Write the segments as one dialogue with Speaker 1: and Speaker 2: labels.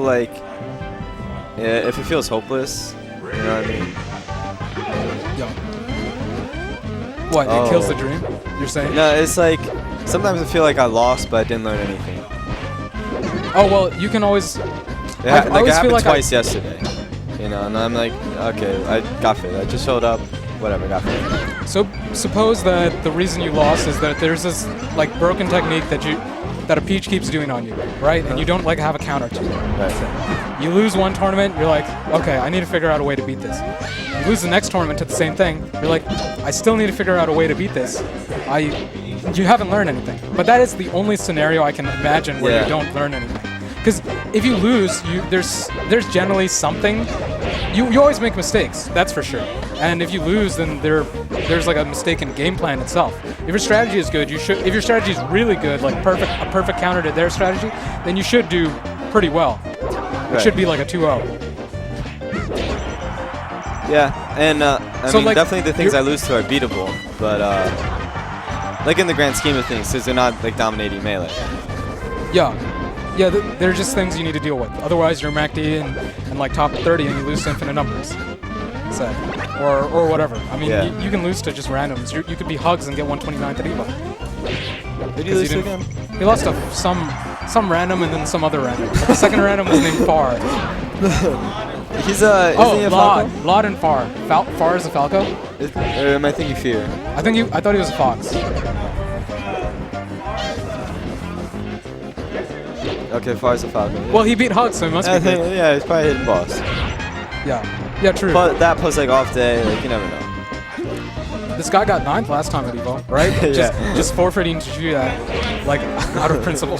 Speaker 1: Like, if it feels hopeless, you know what I mean?
Speaker 2: Yo. What, it kills the dream, you're saying?
Speaker 1: No, it's like, sometimes I feel like I lost, but I didn't learn anything.
Speaker 2: Oh, well, you can always...
Speaker 1: It happened
Speaker 2: like
Speaker 1: twice yesterday, you know, and I'm like, okay, I got fit. I just showed up, whatever, got fit.
Speaker 2: So suppose that the reason you lost is that there's this like broken technique that a Peach keeps doing on you, right? And you don't like have a counter to it.
Speaker 1: Right.
Speaker 2: You lose one tournament, you're like, okay, I need to figure out a way to beat this. You lose the next tournament to the same thing, you're like, I still need to figure out a way to beat this. You haven't learned anything. But that is the only scenario I can imagine where you don't learn anything. Because if you lose, there's generally something. You always make mistakes, that's for sure. And if you lose, then there's like a mistake in game plan itself. If your strategy is good, if your strategy is really good, like a perfect counter to their strategy, then you should do pretty well. It should be like a 2-0.
Speaker 1: Yeah, and I mean, like, definitely the things I lose to are beatable, but like in the grand scheme of things, because they're not like dominating melee.
Speaker 2: Yeah, they're just things you need to deal with. Otherwise, you're MACD and like top 30 and you lose to infinite numbers. So, or whatever. I mean, you can lose to just randoms. You could be Hugs and get 129 to debuff.
Speaker 1: Did you lose to him?
Speaker 2: He lost to some random and then some other random. The second random was named Far.
Speaker 1: He's isn't he a Falco?
Speaker 2: Lod and Far. Far is a Falco?
Speaker 1: Or am I thinking Fear?
Speaker 2: I thought he was a Fox.
Speaker 1: Okay, Far's a Falco.
Speaker 2: Well, he beat Hugs, so he must be good.
Speaker 1: Yeah, he's probably a hidden boss.
Speaker 2: Yeah, true.
Speaker 1: But that plus like off day, like you never know.
Speaker 2: This guy got 9th last time at Evo, right? Just forfeiting to do that, like out of principle.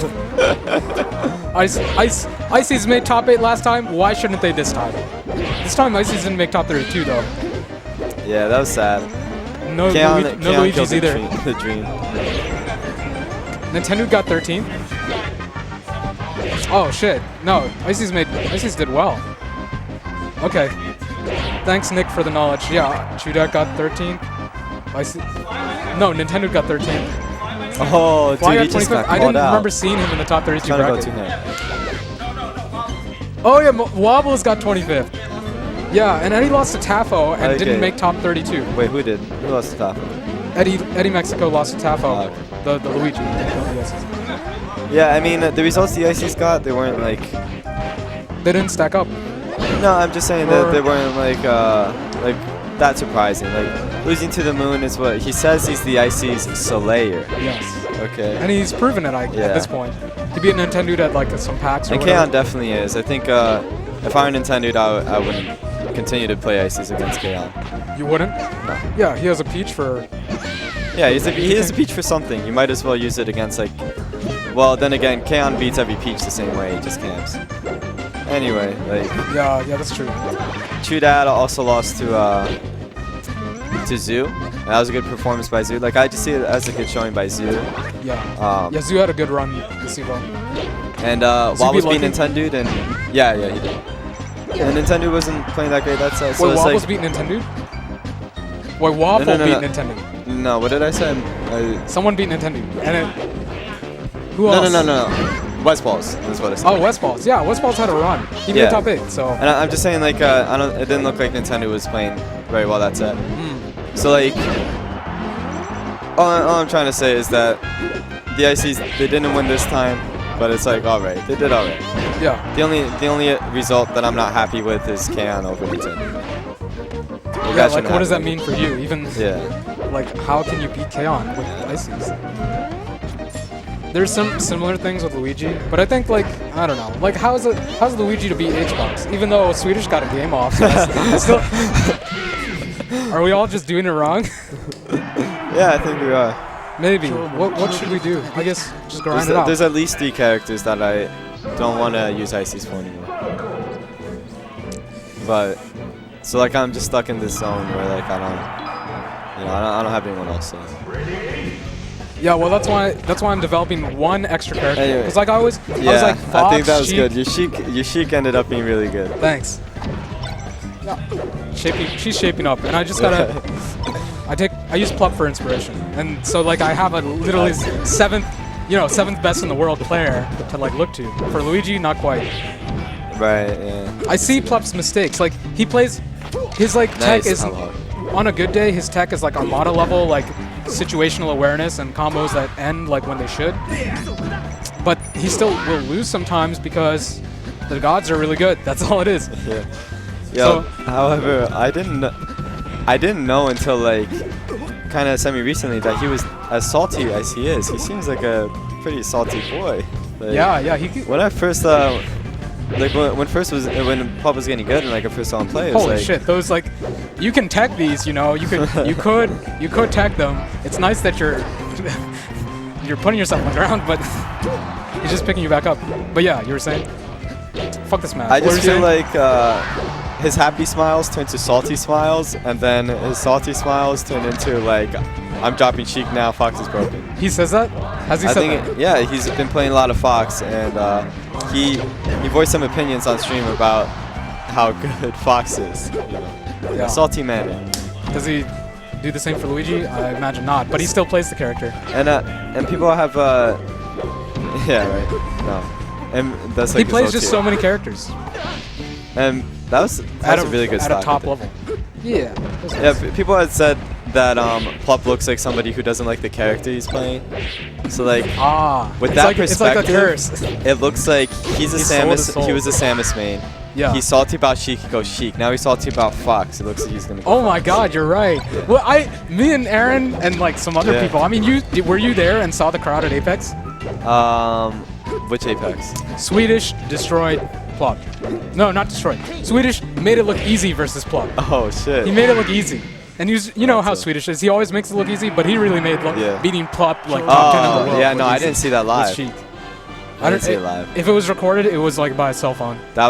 Speaker 2: Icy's made top 8 last time. Why shouldn't they this time? This time Icy's didn't make top 32 though.
Speaker 1: Yeah, that was sad.
Speaker 2: No Luigi's either.
Speaker 1: The dream.
Speaker 2: Nintendo got 13th. Oh shit! No, Icy's did well. Okay. Thanks, Nick, for the knowledge. Yeah, Chudak got 13th. No, Nintendo got 13th.
Speaker 1: Oh,
Speaker 2: Well,
Speaker 1: dude, he just got
Speaker 2: I didn't
Speaker 1: out.
Speaker 2: remember seeing him in the top 32 bracket.
Speaker 1: Go
Speaker 2: Oh yeah, Wobbles got 25th. Yeah, and Eddie lost to Tafo and didn't make top 32.
Speaker 1: Wait, who did? Who lost to Tafo?
Speaker 2: Eddie Mexico lost to Tafo.
Speaker 1: Oh, okay.
Speaker 2: The Luigi.
Speaker 1: Yeah, I mean, the results the ICs got, they weren't like...
Speaker 2: They didn't stack up.
Speaker 1: No, I'm just saying that they weren't like that surprising. Like, losing to the Moon is what he says he's the IC's Slayer.
Speaker 2: Yes.
Speaker 1: Okay.
Speaker 2: And he's proven it at this point. He beat Nintendo at like some packs or whatever.
Speaker 1: And Kaon definitely is. I think if I were Nintendo, I wouldn't continue to play ICs against Kaon.
Speaker 2: You wouldn't?
Speaker 1: No.
Speaker 2: Yeah, he has a Peach for...
Speaker 1: Yeah, he is a Peach for something. You might as well use it against like... Well, then again, Kaon beats every Peach the same way. He just camps. Anyway, like...
Speaker 2: Yeah, that's true.
Speaker 1: Chudad also lost to Zoo. And that was a good performance by Zoo. Like, I just see it as a good showing by Zoo.
Speaker 2: Yeah. Yeah, Zoo had a good run this Evo.
Speaker 1: And Wobbles beat Nintendo, and yeah, he did. Yeah, and Nintendo wasn't playing that great. That's so
Speaker 2: wait, Wobbles beat Nintendo? Wait, Waffle beat Nintendo.
Speaker 1: No, what did I say?
Speaker 2: Someone beat Nintendo. And who else?
Speaker 1: No. Westballs. That's what I said.
Speaker 2: Oh, Westballs. Yeah, Westballs had a run. He made top 8. So.
Speaker 1: And I'm just saying, like, it didn't look like Nintendo was playing very well that set. So like, all I'm trying to say is that the ICs, they didn't win this time, but it's like, all right, they did all right.
Speaker 2: Yeah.
Speaker 1: The only result that I'm not happy with is Kaon over Nintendo.
Speaker 2: Yeah, like what does that mean for you? Even
Speaker 1: yeah.
Speaker 2: Like how can you beat Kaon with ICs? There's some similar things with Luigi, but I think like I don't know. Like how's Luigi to beat HBox? Even though Swedish got a game off, so still. Are we all just doing it wrong?
Speaker 1: Yeah, I think we are.
Speaker 2: Maybe. What should we do? I guess just grind it out.
Speaker 1: There's at least 3 characters that I don't want to use ICs for anymore. But so like I'm just stuck in this zone where like I don't have anyone else. So.
Speaker 2: Yeah, well that's why I'm developing one extra character.
Speaker 1: Anyway.
Speaker 2: Because like I was like Fox,
Speaker 1: I think that was
Speaker 2: Sheik.
Speaker 1: good. Your Sheik ended up being really good.
Speaker 2: Thanks. Yeah. She's shaping up, and I just gotta. I use Plup for inspiration, and so like I have a literally seventh best in the world player to like look to. For Luigi, not quite.
Speaker 1: Right. Yeah.
Speaker 2: I see Plup's mistakes. Like he plays, his like tech is on a good day. His tech is like Armada level, like situational awareness and combos that end like when they should. But he still will lose sometimes because the gods are really good. That's all it is.
Speaker 1: Yeah.
Speaker 2: So,
Speaker 1: however, I didn't know until like kind of semi-recently that he was as salty as he is. He seems like a pretty salty boy. Like,
Speaker 2: yeah.
Speaker 1: When I first like when Plup was getting good and like I first saw him play, it was
Speaker 2: holy
Speaker 1: like,
Speaker 2: shit! Those like, you can tech these. You know, you could tech them. It's nice that you're putting yourself on the ground, but he's just picking you back up. But yeah, you were saying, fuck this match.
Speaker 1: I just feel like his happy smiles turn to salty smiles, and then his salty smiles turn into like, I'm dropping Sheik now, Fox is broken.
Speaker 2: He says that? Has he said that?
Speaker 1: Yeah, he's been playing a lot of Fox, and he voiced some opinions on stream about how good Fox is. You know?
Speaker 2: Yeah.
Speaker 1: A salty man.
Speaker 2: Does he do the same for Luigi? I imagine not, but he still plays the character.
Speaker 1: And people have yeah, right. No. And that's like
Speaker 2: he plays just so many characters.
Speaker 1: And that was a really good
Speaker 2: at
Speaker 1: stock
Speaker 2: a top level. Yeah.
Speaker 1: Yeah, people had said that Plup looks like somebody who doesn't like the character he's playing. So like, with that perspective,
Speaker 2: it's like a curse.
Speaker 1: It looks like he's a Samus. He was a Samus main.
Speaker 2: Yeah.
Speaker 1: He's salty about Sheik, he goes Sheik. Now he's salty about Fox. It looks like he's gonna go
Speaker 2: Oh my God, you're right.
Speaker 1: Yeah.
Speaker 2: Well, me and Aaron and like some other people. I mean, were you there and saw the crowd at Apex?
Speaker 1: Which Apex?
Speaker 2: Swedish destroyed Plup. No, not destroyed. Swedish made it look easy versus Plup.
Speaker 1: Oh shit.
Speaker 2: He made it look easy. And you know how Swedish is. He always makes it look easy, but he really made beating Plup like top 10 in the world.
Speaker 1: Yeah, no, I didn't see that live.
Speaker 2: Sheik.
Speaker 1: I didn't see it live.
Speaker 2: If it was recorded, it was like by a cell phone.
Speaker 1: That was